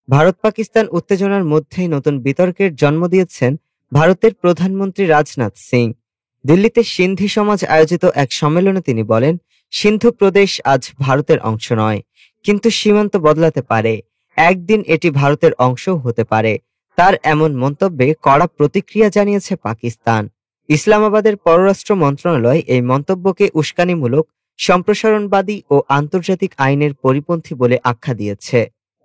ভারত পাকিস্তান উত্তেজনার মধ্যেই নতুন বিতর্কের জন্ম দিয়েছেন ভারতের প্রধানমন্ত্রী রাজনাথ সিং। দিল্লিতে সিন্ধি সমাজ আয়োজিত এক সম্মেলনে তিনি বলেন, সিন্ধু প্রদেশ আজ ভারতের অংশ নয়, কিন্তু সীমান্ত বদলাতে পারে। একদিন এটি ভারতের অংশও হতে পারে। তার এমন মন্তব্যে কড়া প্রতিক্রিয়া জানিয়েছে পাকিস্তান। ইসলামাবাদের পররাষ্ট্র মন্ত্রণালয় এই মন্তব্যকে উস্কানিমূলক, সম্প্রসারণবাদী ও আন্তর্জাতিক আইনের পরিপন্থী বলে আখ্যা দিয়েছে।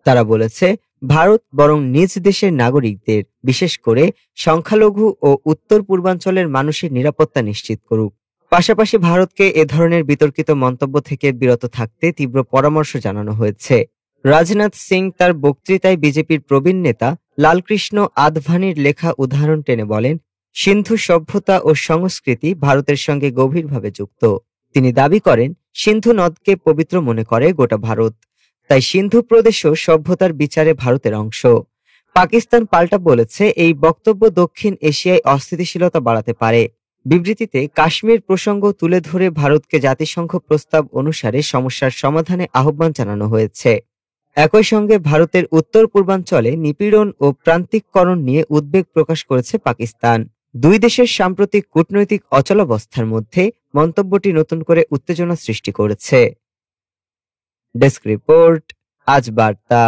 তারা বলেছে, ভারত বরং নিজ দেশের নাগরিকদের, বিশেষ করে সংখ্যালঘু ও উত্তর পূর্বাঞ্চলের মানুষের নিরাপত্তা নিশ্চিত করুক। পাশাপাশি ভারতকে এ ধরনের বিতর্কিত মন্তব্য থেকে বিরত থাকতে তীব্র পরামর্শ জানানো হয়েছে। রাজনাথ সিং তার বক্তৃতায় বিজেপির প্রবীণ নেতা লালকৃষ্ণ আদভানির লেখা উদাহরণ টেনে বলেন, সিন্ধু সভ্যতা ও সংস্কৃতি ভারতের সঙ্গে গভীরভাবে যুক্ত। তিনি দাবি করেন, সিন্ধু নদকে পবিত্র মনে করে গোটা ভারত, তাই সিন্ধু প্রদেশও সভ্যতার বিচারে ভারতের অংশ। পাকিস্তান পাল্টা বলেছে, এই বক্তব্য দক্ষিণ এশিয়ায় অস্থিতিশীলতা বাড়াতে পারে। বিবৃতিতে কাশ্মীর প্রসঙ্গ তুলে ধরে ভারতকে জাতিসংঘ প্রস্তাব অনুসারে সমস্যার সমাধানে আহ্বান জানানো হয়েছে। একই সঙ্গে ভারতের উত্তর পূর্বাঞ্চলে নিপীড়ন ও প্রান্তিককরণ নিয়ে উদ্বেগ প্রকাশ করেছে পাকিস্তান। দুই দেশের সাম্প্রতিক কূটনৈতিক অচলাবস্থার মধ্যে মন্তব্যটি নতুন করে উত্তেজনা সৃষ্টি করেছে। ডেস্ক রিপোর্ট, আজ বার্তা।